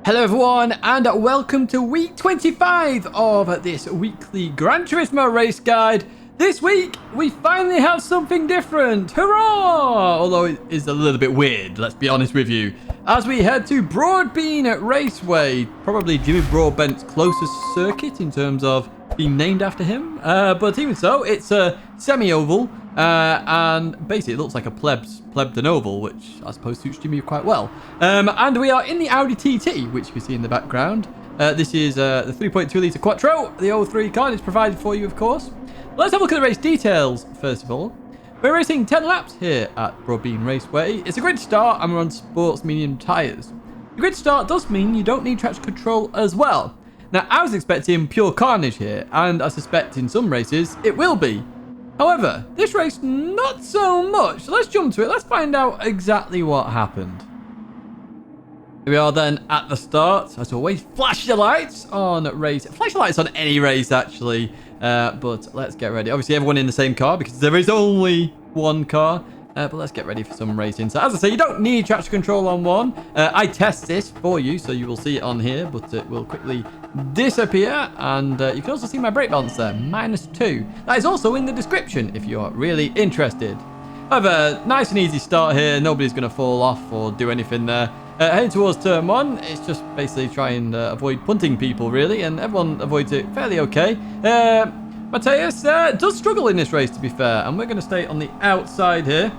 Hello everyone and welcome to week 25 of this weekly Gran Turismo race guide. This week we finally have something different, hurrah! Although it is a little bit weird, let's be honest with you. As we head to Broadbean Raceway, probably Jimmy Broadbent's closest circuit in terms of being named after him. But even so, it's a semi-oval and basically it looks like a plebs oval, which I suppose suits Jimmy quite well. And we are in the Audi TT, which we see in the background. This is the 3.2 litre Quattro. The 03 car is provided for you, of course. Let's have a look at the race details, first of all. We're racing 10 laps here at Broadbean Raceway. It's a grid start and we're on sports medium tyres. The grid start does mean you don't need traction control as well. Now, I was expecting pure carnage here, and I suspect in some races it will be. However, this race, not so much. So let's jump to it. Let's find out exactly what happened. Here we are then at the start. As always, flash your lights on race. Flash your lights on any race, actually. But let's get ready. Obviously, everyone in the same car because there is only one car. But let's get ready for some racing. So as I say, you don't need traction control on one. I test this for you, so you will see it on here, but it will quickly disappear. And you can also see my brake balance there, -2. That is also in the description if you are really interested. However, nice and easy start here. Nobody's going to fall off or do anything there. Heading towards turn 1, it's just basically try and avoid punting people, really, and everyone avoids it fairly okay. Mateus does struggle in this race, to be fair, and we're going to stay on the outside here.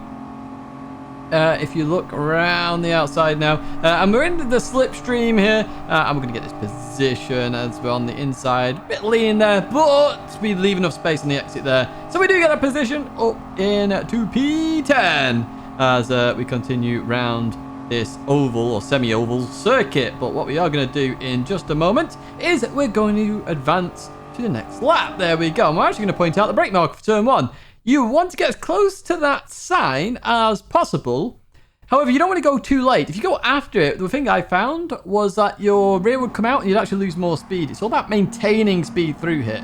If you look around the outside now, and we're into the slipstream here, and we're going to get this position as we're on the inside. A bit lean there, but we leave enough space on the exit there. So we do get a position up into P10 as we continue round this oval or semi-oval circuit. But what we are going to do in just a moment is we're going to advance to the next lap. There we go. And we're actually going to point out the brake marker for turn 1. You want to get as close to that sign as possible. However, you don't want to go too late. If you go after it, the thing I found was that your rear would come out and you'd actually lose more speed. It's all about maintaining speed through here.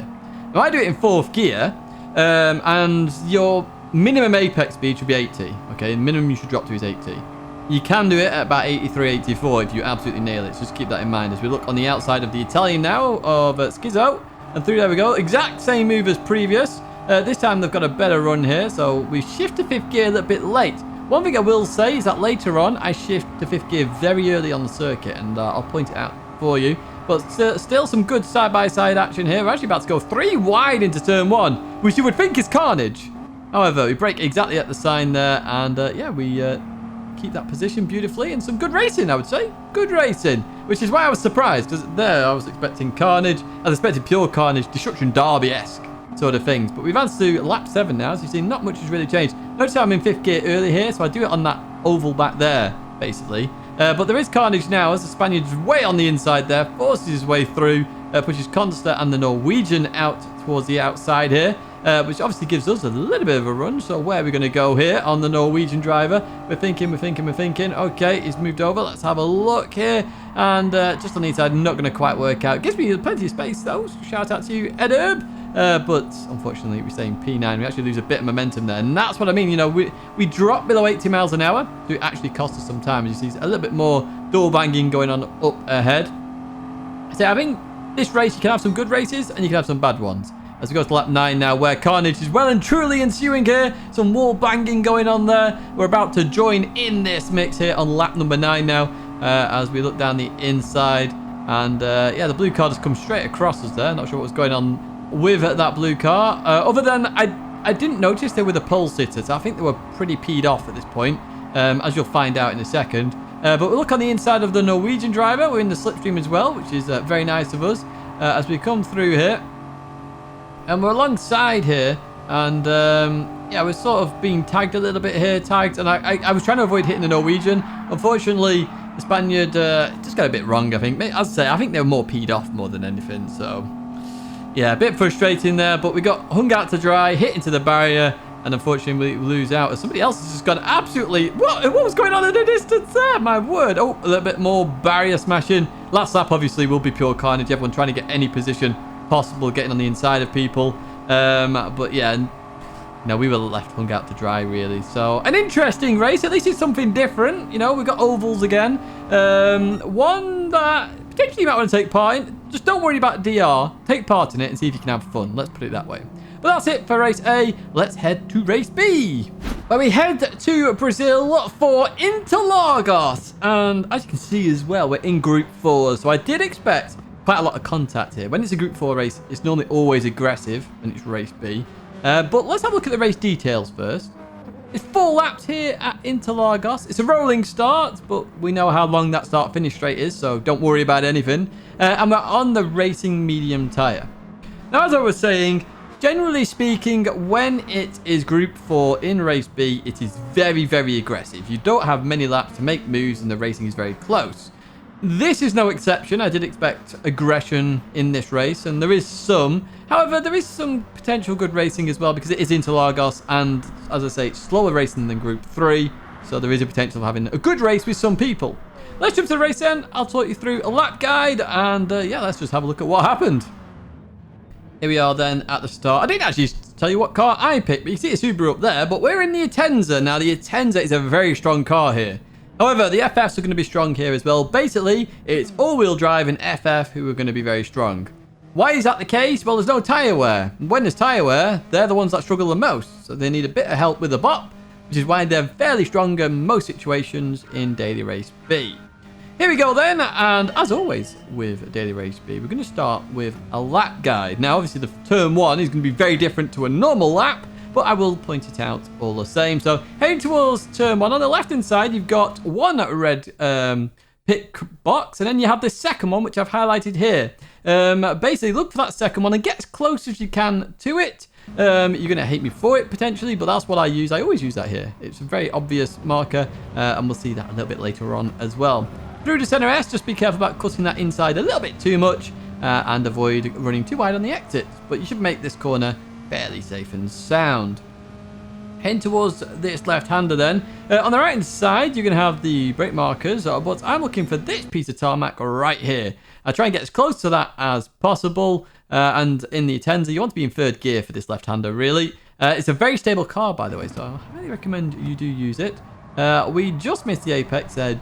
Now, I do it in 4th gear, and your minimum apex speed should be 80. Okay, the minimum you should drop to is 80. You can do it at about 83, 84 if you absolutely nail it. So just keep that in mind as we look on the outside of the Italian now of Schizzo. And through there we go. Exact same move as previous. This time they've got a better run here, so we shift to 5th gear a little bit late. One thing I will say is that later on, I shift to 5th gear very early on the circuit, and I'll point it out for you. But still some good side-by-side action here. We're actually about to go 3 wide into turn 1, which you would think is carnage. However, we brake exactly at the sign there, and yeah, we keep that position beautifully, and some good racing, I would say. Good racing, which is why I was surprised, because there I was expecting carnage. I was expecting pure carnage, Destruction Derby-esque sort of things. But we've advanced to lap 7 now, so you see not much has really changed. Notice how I'm in 5th gear early here, so I do it on that oval back there, basically. But there is carnage now as the Spaniard's way on the inside there, forces his way through, pushes Consta and the Norwegian out towards the outside here, which obviously gives us a little bit of a run. So where are we going to go here on the Norwegian driver? We're thinking. Okay, he's moved over. Let's have a look here. And just on the inside, not going to quite work out. Gives me plenty of space, though. So shout out to you, Ed Herb. But unfortunately, we're staying P9. We actually lose a bit of momentum there. And that's what I mean. You know, we drop below 80 miles an hour. So it actually costs us some time. As you see, a little bit more door banging going on up ahead. So I think this race, you can have some good races and you can have some bad ones. As we go to lap 9 now, where carnage is well and truly ensuing here. Some wall banging going on there. We're about to join in this mix here on lap number 9 now. As we look down the inside. And yeah, the blue car just comes straight across us there. Not sure what was going on with that blue car. Other than I didn't notice they were the pole sitters. I think they were pretty peed off at this point, as you'll find out in a second. But we look on the inside of the Norwegian driver. We're in the slipstream as well, which is very nice of us. As we come through here. And we're alongside here. And yeah, we're sort of being tagged a little bit here. And I was trying to avoid hitting the Norwegian. Unfortunately, the Spaniard just got a bit wrong, I think. As I say, I think they were more peed off more than anything. So yeah, a bit frustrating there, but we got hung out to dry, hit into the barrier, and unfortunately we lose out as somebody else has just gone absolutely... What was going on in the distance there? My word. Oh, a little bit more barrier smashing. Last lap, obviously, will be pure carnage. Everyone trying to get any position possible, getting on the inside of people. But yeah, No, we were left hung out to dry, really. So, an interesting race. At least it's something different. You know, we've got ovals again. One that potentially you might want to take part in. Just don't worry about DR. Take part in it and see if you can have fun. Let's put it that way. But that's it for race A. Let's head to race B, where we head to Brazil for Interlagos. And as you can see as well, we're in Group 4. So I did expect quite a lot of contact here. When it's a Group 4 race, it's normally always aggressive when it's race B. But let's have a look at the race details first. It's 4 laps here at Interlagos. It's a rolling start, but we know how long that start-finish straight is, so don't worry about anything. And we're on the racing medium tyre. Now, as I was saying, generally speaking, when it is Group 4 in race B, it is very, very aggressive. You don't have many laps to make moves, and the racing is very close. This is no exception. I did expect aggression in this race, and there is some. However, there is some potential good racing as well because it is Interlagos, and as I say, it's slower racing than Group 3, so there is a potential of having a good race with some people. Let's jump to the race then. I'll talk you through a lap guide, and yeah, let's just have a look at what happened. Here we are then at the start. I didn't actually tell you what car I picked, but you see a Subaru up there, but we're in the Atenza. Now, the Atenza is a very strong car here. However, the FFs are going to be strong here as well. Basically, it's all-wheel drive and FF who are going to be very strong. Why is that the case? Well, there's no tyre wear. And when there's tyre wear, they're the ones that struggle the most. So they need a bit of help with the bop, which is why they're fairly strong in most situations in Daily Race B. Here we go then, and as always with Daily Race B, we're going to start with a lap guide. Now, obviously, the turn 1 is going to be very different to a normal lap, but I will point it out all the same. So, heading towards turn 1, on the left-hand side, you've got one red pit box, and then you have the second one, which I've highlighted here. Basically, look for that second one and get as close as you can to it. You're going to hate me for it, potentially, but that's what I use. I always use that here. It's a very obvious marker, and we'll see that a little bit later on as well. Through to center S, just be careful about cutting that inside a little bit too much, and avoid running too wide on the exits. But you should make this corner fairly safe and sound. Heading towards this left-hander then. On the right-hand side, you're going to have the brake markers, but I'm looking for this piece of tarmac right here. I try and get as close to that as possible, and in the Atenza, you want to be in third gear for this left-hander, really. It's a very stable car, by the way, so I highly recommend you do use it. We just missed the apex there,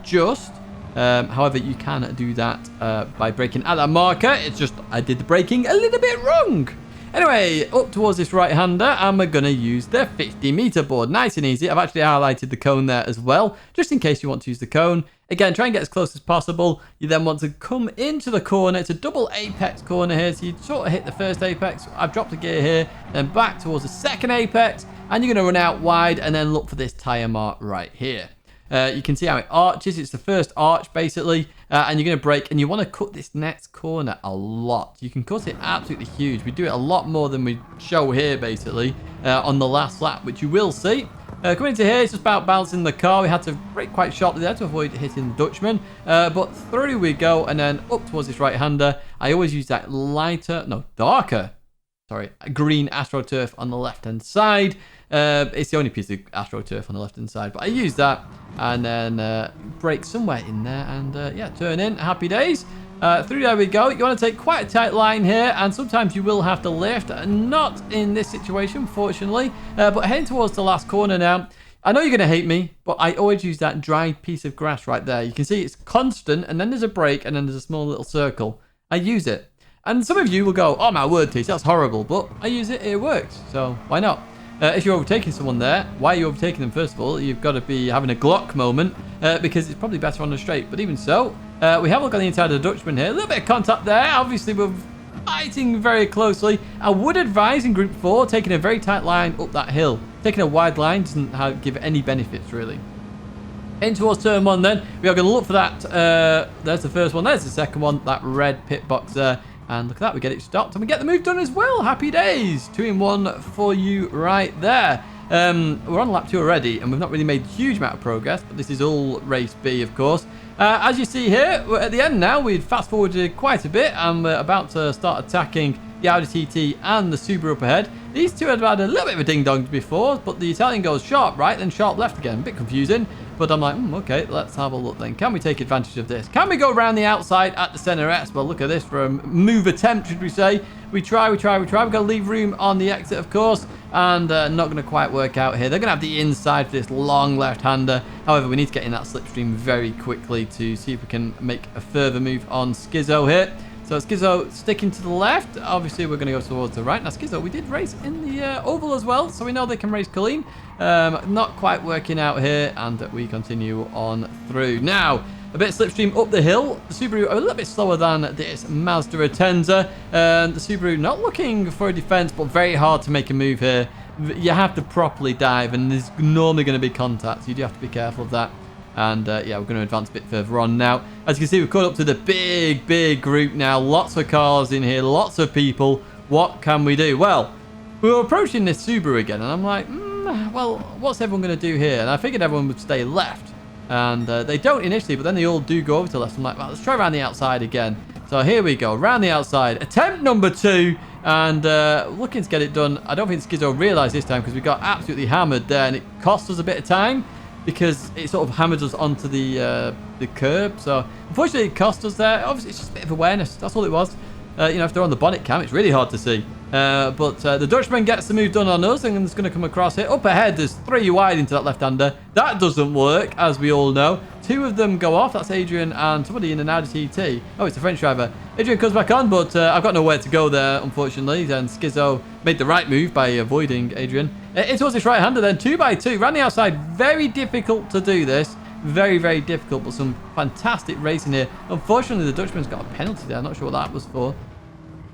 however, you can do that by braking at that marker. It's just I did the braking a little bit wrong. Anyway, up towards this right-hander, and we're going to use the 50-meter board. Nice and easy. I've actually highlighted the cone there as well, just in case you want to use the cone. Again, try and get as close as possible. You then want to come into the corner. It's a double apex corner here, so you sort of hit the first apex. I've dropped a gear here, then back towards the second apex, and you're going to run out wide and then look for this tyre mark right here. You can see how it arches. It's the first arch, basically. And you're going to brake, and you want to cut this next corner a lot. You can cut it absolutely huge. We do it a lot more than we show here, basically, on the last lap, which you will see. Coming into here, it's just about balancing the car. We had to brake quite sharply there to avoid hitting the Dutchman. But through we go, and then up towards this right-hander. I always use that darker green AstroTurf on the left-hand side. It's the only piece of AstroTurf on the left-hand side, but I use that and then brake somewhere in there and yeah, turn in. Happy days. Through there we go. You want to take quite a tight line here, and sometimes you will have to lift. Not in this situation, fortunately, but heading towards the last corner now. I know you're going to hate me, but I always use that dry piece of grass right there. You can see it's constant, and then there's a break, and then there's a small little circle. I use it. And some of you will go, oh my word, Tees, that's horrible. But I use it, it works. So why not? If you're overtaking someone there, why are you overtaking them? First of all, you've got to be having a Glock moment because it's probably better on the straight. But even so, we have a look on the inside of the Dutchman here. A little bit of contact there. Obviously, we're fighting very closely. I would advise in Group 4, taking a very tight line up that hill. Taking a wide line doesn't give any benefits, really. In towards turn 1 then, we are going to look for that. There's the first one. There's the second one. That red pit box there. And look at that, we get it stopped and we get the move done as well. Happy days. 2 in 1 for you right there. We're on lap 2 already, and we've not really made a huge amount of progress, but this is all race B, of course. As you see here, we're at the end now. We've fast forwarded quite a bit, and we're about to start attacking the Audi TT and the Subaru up ahead. These two had had a little bit of a ding-dong before, but the Italian goes sharp right, then sharp left again. A bit confusing, but I'm like, okay, let's have a look then. Can we take advantage of this? Can we go around the outside at the center S? Well, look at this for a move attempt, should we say. We try. We've got to leave room on the exit, of course. and not going to quite work out here. They're going to have the inside for this long left-hander. However, we need to get in that slipstream very quickly to see if we can make a further move on Skizzo here. So Skizzo sticking to the left. Obviously, we're going to go towards the right. Now, Skizzo, we did race in the oval as well, so we know they can race clean. Not quite working out here, and we continue on through. Now, a bit of slipstream up the hill. The Subaru a little bit slower than this Mazda Atenza. The Subaru not looking for a defense, but very hard to make a move here. You have to properly dive, and there's normally going to be contact, so you do have to be careful of that. And yeah, we're going to advance a bit further on now. As you can see, we've caught up to the big group now. Lots of cars in here, lots of people. What can we do? Well, we were approaching this Subaru again, and I'm like, well, what's everyone going to do here? And I figured everyone would stay left. And they don't initially, but then they all do go over to the left. I'm like, well, let's try around the outside again. So here we go, around the outside. Attempt number 2, and looking to get it done. I don't think Skizzo realised this time because we got absolutely hammered there, and it cost us a bit of time because it sort of hammered us onto the curb. So unfortunately, it cost us there. Obviously, it's just a bit of awareness. That's all it was. You know, if they're on the bonnet cam, it's really hard to see. But the Dutchman gets the move done on us, and it's going to come across here. Up ahead, there's 3 wide into that left-hander. That doesn't work, as we all know. 2 of them go off. That's Adrian and somebody in an Audi TT. Oh, it's a French driver. Adrian comes back on, but I've got nowhere to go there, unfortunately. Then Skizzo made the right move by avoiding Adrian. It was this right-hander then, 2 by 2. Ran the outside. Very difficult to do this. Very difficult, but some fantastic racing here. Unfortunately, the Dutchman's got a penalty there. I'm not sure what that was for.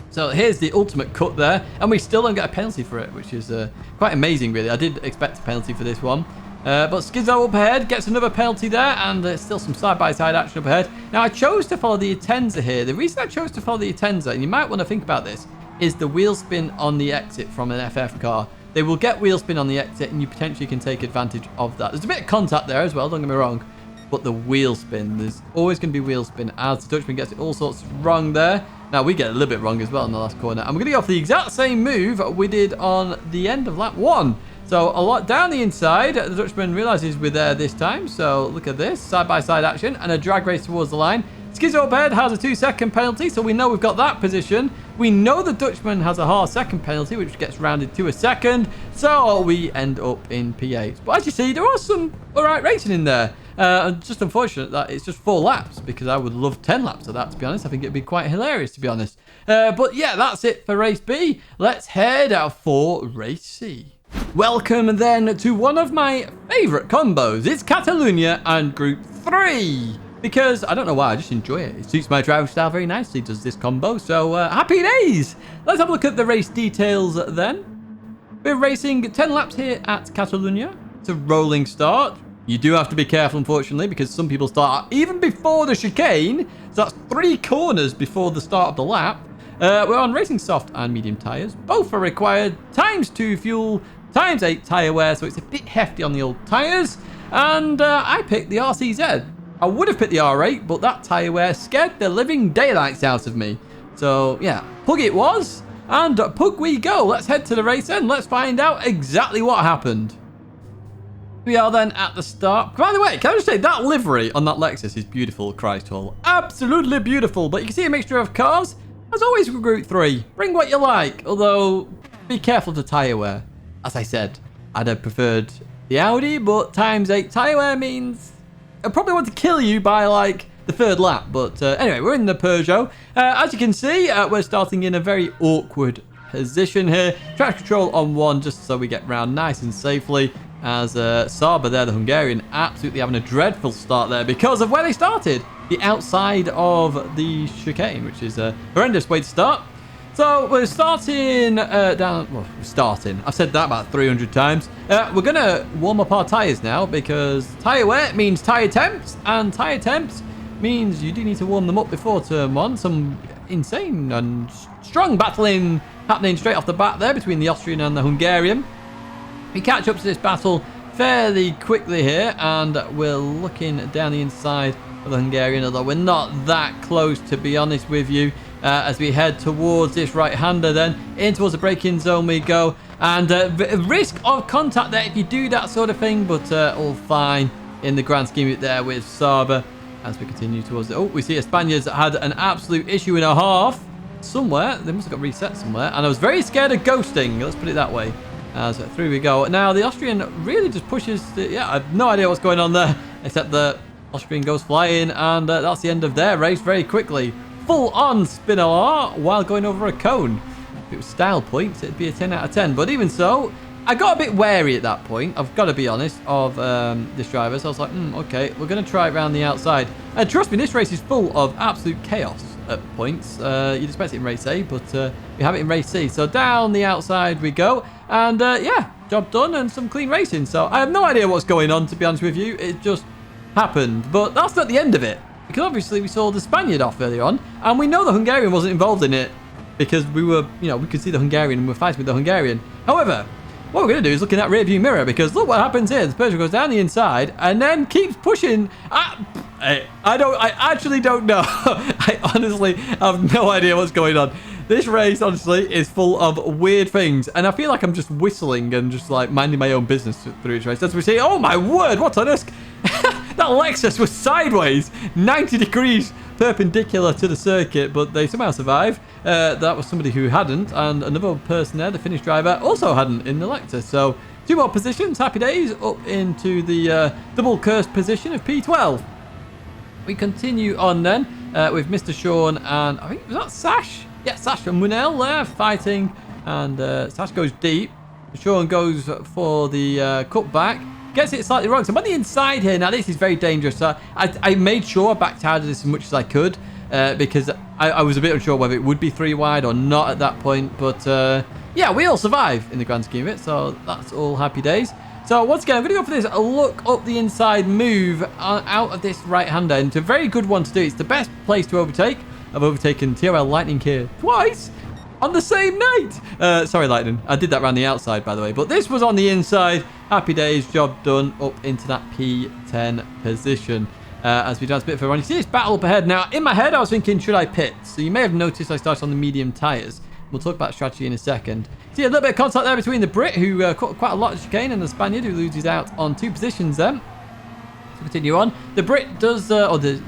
So here's the ultimate cut there, and we still don't get a penalty for it, which is quite amazing, really. I did expect a penalty for this one. But Skizzo up ahead gets another penalty there, and there's still some side-by-side action up ahead. Now, I chose to follow the Atenza here. The reason I chose to follow the Atenza, and you might want to think about this, is the wheel spin on the exit from an FF car. They will get wheel spin on the exit, and you potentially can take advantage of that. There's a bit of contact there as well, don't get me wrong. But the wheel spin, there's always going to be wheel spin as the Dutchman gets it all sorts wrong there. Now, we get a little bit wrong as well in the last corner. And we're going to go for the exact same move we did on the end of lap 1. So, a lot down the inside. The Dutchman realises we're there this time. So, look at this. Side-by-side action and a drag race towards the line. Skizzo up ahead has a 2-second penalty, so we know we've got that position. We know the Dutchman has a half second penalty, which gets rounded to a second. So, we end up in P8. But as you see, there was some alright racing in there. Just unfortunate that it's just 4 laps, because I would love 10 laps of that, to be honest. I think it'd be quite hilarious, to be honest. But yeah, that's it for race B. Let's head out for race C. Welcome then to one of my favourite combos. It's Catalunya and Group 3. Because, I don't know why, I just enjoy it. It suits my driving style very nicely, does this combo. So, happy days! Let's have a look at the race details then. We're racing 10 laps here at Catalunya. It's a rolling start. You do have to be careful, unfortunately, because some people start even before the chicane. So that's 3 corners before the start of the lap. We're on racing soft and medium tyres. Both are required. ×2 fuel, ×8 tyre wear. So it's a bit hefty on the old tyres. And I picked the RCZ. I would have picked the R8, but that tyre wear scared the living daylights out of me. So, yeah, pug it was. And pug we go. Let's head to the race end. Let's find out exactly what happened. We are then at the start. By the way, can I just say that livery on that Lexus is beautiful, Christ all. Absolutely beautiful. But you can see a mixture of cars. As always with Group 3, bring what you like. Although, be careful of the tyre wear. As I said, I'd have preferred the Audi, but ×8 tyre wear means I probably want to kill you by like the 3rd lap. But anyway, we're in the Peugeot. As you can see, we're starting in a very awkward position here. Traction control on 1 just so we get round nice and safely. As Saba there, the Hungarian, absolutely having a dreadful start there because of where they started. The outside of the chicane, which is a horrendous way to start. So we're starting down... Well, we're starting. I've said that about 300 times. We're going to warm up our tyres now because tyre wear means tyre temps. And tyre temps means you do need to warm them up before turn 1. Some insane and strong battling happening straight off the bat there between the Austrian and the Hungarian. We catch up to this battle fairly quickly here, and we're looking down the inside of the Hungarian, although we're not that close, to be honest with you, as we head towards this right-hander then. In towards the braking zone we go, and risk of contact there if you do that sort of thing, but all fine in the grand scheme of it there with Saba as we continue towards it. Oh, we see a Spaniard's had an absolute issue and a half somewhere. They must have got reset somewhere, and I was very scared of ghosting, let's put it that way. As through we go. Now, the Austrian really just pushes... I have no idea what's going on there, except the Austrian goes flying, and that's the end of their race very quickly. Full-on spinner while going over a cone. If it was style points, it'd be a 10 out of 10. But even so, I got a bit wary at that point, I've got to be honest, of this driver. So I was like, okay, we're going to try it around the outside. And trust me, this race is full of absolute chaos at points. You'd expect it in race A, but we have it in race C. So down the outside we go. And yeah, job done and some clean racing. So I have no idea what's going on, to be honest with you. It just happened. But that's not the end of it. Because obviously we saw the Spaniard off earlier on. And we know the Hungarian wasn't involved in it. Because we were, we could see the Hungarian and we're fighting with the Hungarian. However, what we're going to do is look in that rear view mirror. Because look what happens here. The Persian goes down the inside and then keeps pushing. I actually don't know. I honestly have no idea what's going on. This race, honestly, is full of weird things. And I feel like I'm just whistling and just like minding my own business through this race. As we see, oh my word, what on earth? That Lexus was sideways, 90 degrees perpendicular to the circuit, but they somehow survived. That was somebody who hadn't. And another person there, the Finnish driver, also hadn't in the Lexus. So 2 more positions, happy days, up into the double cursed position of P12. We continue on then with Mr. Sean and I think, was that Sash? Yeah, Sash and Munel there fighting, and Sash goes deep. Sean goes for the cutback, gets it slightly wrong. So I'm on the inside here. Now, this is very dangerous. So I made sure I backed out of this as much as I could because I was a bit unsure whether it would be 3 wide or not at that point. But yeah, we all survive in the grand scheme of it. So that's all happy days. So once again, I'm going to go for this look up the inside move out of this right-hander. And it's a very good one to do. It's the best place to overtake. I've overtaken TRL Lightning here twice on the same night. Sorry, Lightning. I did that around the outside, by the way. But this was on the inside. Happy days. Job done up into that P10 position. As we dance a bit of a run. You see this battle up ahead. Now, in my head, I was thinking, should I pit? So you may have noticed I started on the medium tyres. We'll talk about strategy in a second. See a little bit of contact there between the Brit, who caught quite a lot of chicane, and the Spaniard, who loses out on 2 positions then. To continue on, the Brit does, or the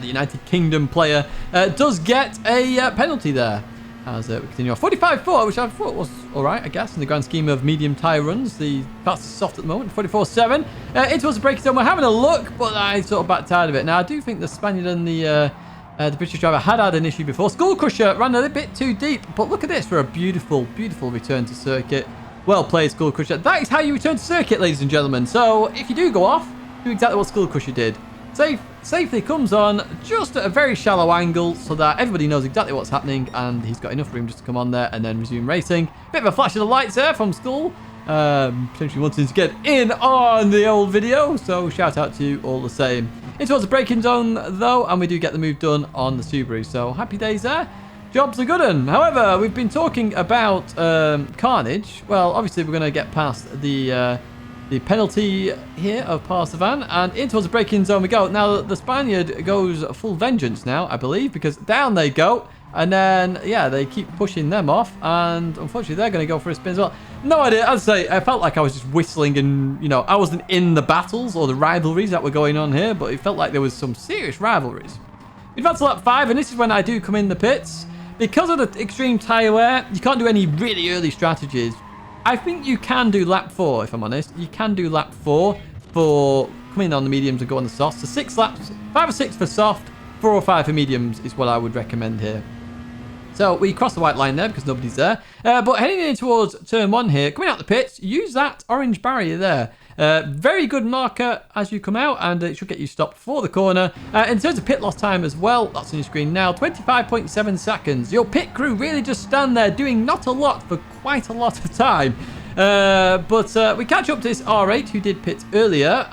United Kingdom player does get a penalty there. As we continue on, 45.4, which I thought was all right, I guess, in the grand scheme of medium tyre runs. The fastest soft at the moment, 44.7. It was a break zone. We're having a look, but I sort of backed out of it. Now, I do think the Spaniard and the British driver had an issue before. Skull Crusher ran a little bit too deep, but look at this for a beautiful, beautiful return to circuit. Well played, Skull Crusher. That is how you return to circuit, ladies and gentlemen. So if you do go off, do exactly what Skull Crusher did. Safely comes on just at a very shallow angle so that everybody knows exactly what's happening, and he's got enough room just to come on there and then resume racing. Bit of a flash of the lights there from Skull. Potentially wanting to get in on the old video, so shout out to you all the same. In towards the braking zone though, and we do get the move done on the Subaru, so happy days there. Job's a good one. However, we've been talking about carnage. Well, obviously we're going to get past the penalty here of past the van, and in towards the braking zone we go. Now the Spaniard goes full vengeance now, I believe, because down they go, and then yeah, they keep pushing them off, and unfortunately they're going to go for a spin as well. No idea. As I say, I felt like I was just whistling, and I wasn't in the battles or the rivalries that were going on here, but it felt like there was some serious rivalries. We advance to lap 5, and this is when I do come in the pits. Because of the extreme tyre wear, you can't do any really early strategies. I think you can do lap 4, if I'm honest. You can do lap 4 for coming on the mediums and go on the softs. So 6 laps, 5 or 6 for soft, 4 or 5 for mediums is what I would recommend here. So we cross the white line there because nobody's there. But heading in towards turn 1 here, coming out the pits, use that orange barrier there. Very good marker as you come out, and it should get you stopped for the corner. In terms of pit loss time as well, that's on your screen now, 25.7 seconds. Your pit crew really just stand there doing not a lot for quite a lot of time. But we catch up to this R8 who did pit earlier.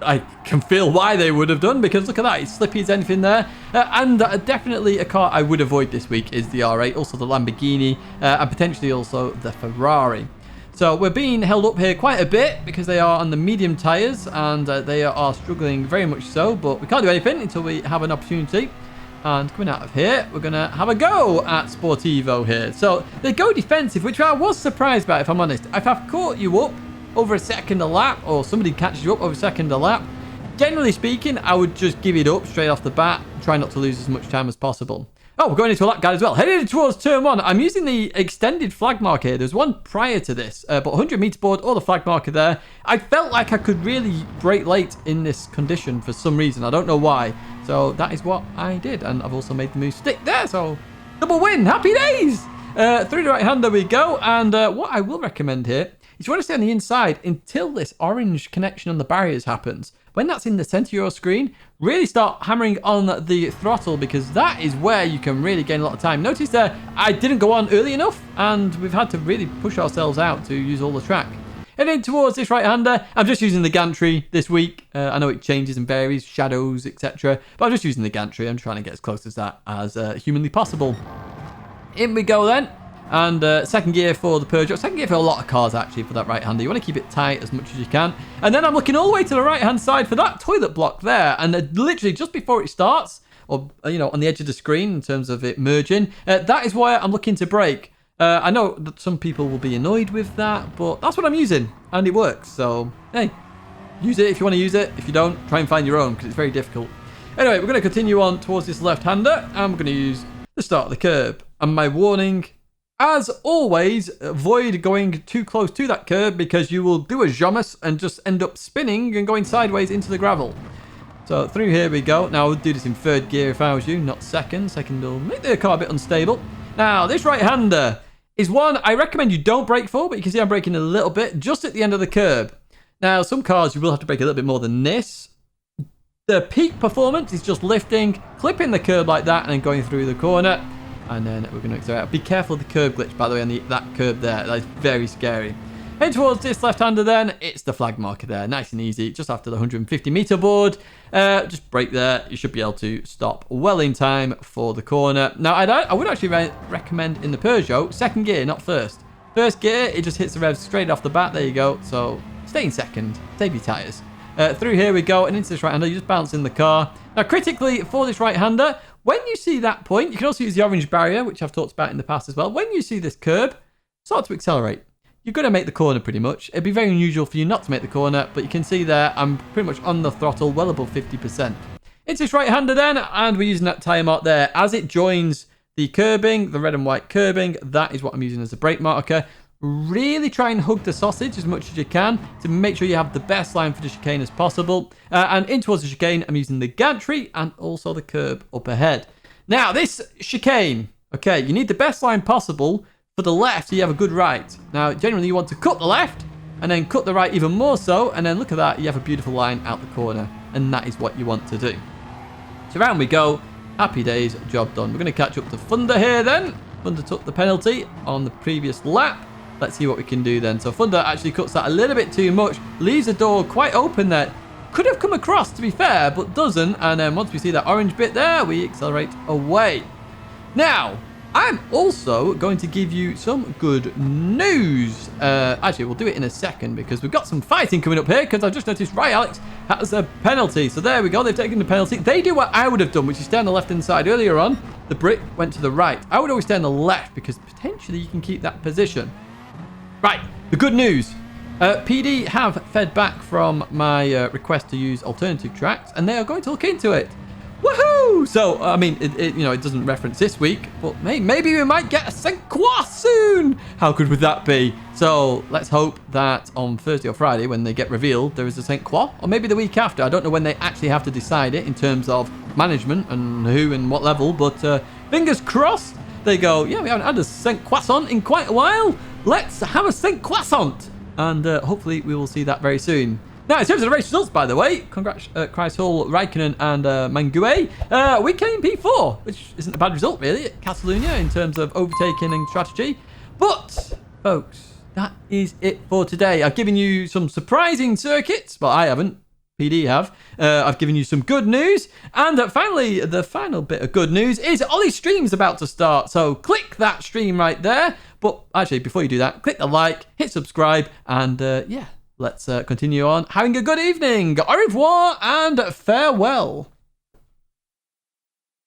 I can feel why they would have done, because look at that, it's slippy as anything there. And definitely a car I would avoid this week is the R8, also the Lamborghini, and potentially also the Ferrari. So we're being held up here quite a bit because they are on the medium tyres, and they are struggling very much so, but we can't do anything until we have an opportunity. And coming out of here, we're going to have a go at Sportivo here. So they go defensive, which I was surprised by, if I'm honest. If I've caught you up over a second a lap, or somebody catches you up over a second a lap, generally speaking, I would just give it up straight off the bat, try not to lose as much time as possible. Oh, we're going into a lap guide as well. Headed towards turn 1. I'm using the extended flag marker here. There's one prior to this, but 100 meter board or the flag marker there. I felt like I could really brake late in this condition for some reason. I don't know why. So that is what I did. And I've also made the move stick there. So double win. Happy days. Through the right hand, there we go. And what I will recommend here is you want to stay on the inside until this orange connection on the barriers happens. When that's in the center of your screen, really start hammering on the throttle because that is where you can really gain a lot of time. Notice there, I didn't go on early enough and we've had to really push ourselves out to use all the track. Heading towards this right-hander, I'm just using the gantry this week. I know it changes and varies, shadows, etc. But I'm just using the gantry. I'm trying to get as close as that as humanly possible. In we go then. And second gear for the Peugeot. Second gear for a lot of cars, actually, for that right-hander. You want to keep it tight as much as you can. And then I'm looking all the way to the right-hand side for that toilet block there. And literally just before it starts, or, you know, on the edge of the screen in terms of it merging, that is why I'm looking to brake. I know that some people will be annoyed with that, but that's what I'm using. And it works. So, hey, use it if you want to use it. If you don't, try and find your own, because it's very difficult. Anyway, we're going to continue on towards this left-hander. And we're going to use the start of the curb. And my warning... as always, avoid going too close to that curb because you will do a Jomas and just end up spinning and going sideways into the gravel. So through here we go. Now I would do this in third gear if I was you, not second. Second will make the car a bit unstable. Now this right-hander is one I recommend you don't brake for, but you can see I'm braking a little bit just at the end of the curb. Now some cars you will have to brake a little bit more than this. The peak performance is just lifting, clipping the curb like that and then going through the corner. And then we're going to accelerate. Be careful of the curb glitch, by the way, on that curb there. That is very scary. Head towards this left-hander then. It's the flag marker there. Nice and easy. Just after the 150-meter board. Just brake there. You should be able to stop well in time for the corner. Now, I would actually recommend in the Peugeot, second gear, not first. First gear, it just hits the revs straight off the bat. There you go. So stay in second. Save your tyres. Through here we go. And into this right-hander, you just bounce in the car. Now, critically, for this right-hander, when you see that point, you can also use the orange barrier, which I've talked about in the past as well. When you see this curb, start to accelerate. You're going to make the corner pretty much. It'd be very unusual for you not to make the corner, but you can see there, I'm pretty much on the throttle, well above 50%. It's this right-hander then, and we're using that tyre mark there. As it joins the curbing, the red and white curbing, that is what I'm using as a brake marker. Really try and hug the sausage as much as you can to make sure you have the best line for the chicane as possible. And in towards the chicane, I'm using the gantry and also the curb up ahead. Now, this chicane, okay, you need the best line possible for the left so you have a good right. Now, generally, you want to cut the left and then cut the right even more so. And then look at that, you have a beautiful line out the corner. And that is what you want to do. So around we go. Happy days, job done. We're going to catch up to Thunder here then. Thunder took the penalty on the previous lap. Let's see what we can do then. So Thunder actually cuts that a little bit too much. Leaves the door quite open there. Could have come across, to be fair, but doesn't. And then once we see that orange bit there, we accelerate away. Now, I'm also going to give you some good news. Actually, we'll do it in a second because we've got some fighting coming up here because I've just noticed Ray Alex has a penalty. So there we go. They've taken the penalty. They do what I would have done, which is stay on the left-hand side. Earlier on, the brick went to the right. I would always stay on the left because potentially you can keep that position. Right, the good news. PD have fed back from my request to use alternative tracks, and they are going to look into it. Woohoo! So, I mean, it doesn't reference this week, but maybe we might get a Saint Croix soon. How good would that be? So, let's hope that on Thursday or Friday, when they get revealed, there is a Saint Croix, or maybe the week after. I don't know when they actually have to decide it in terms of management and who and what level, but fingers crossed. They go, yeah, we haven't had a Saint Croissant in quite a while. Let's have a Saint Croissant. And hopefully we will see that very soon. Now, in terms of the race results, by the way, congrats, Kreishall, Raikkonen, and Mangue. We came P4, which isn't a bad result, really, at Catalunya in terms of overtaking and strategy. But, folks, that is it for today. I've given you some surprising circuits. Well, I haven't. PD have. I've given you some good news. And finally, the final bit of good news is Ollie's stream's about to start. So click that stream right there. But actually, before you do that, click the like, hit subscribe, and yeah, let's continue on having a good evening. Au revoir and farewell.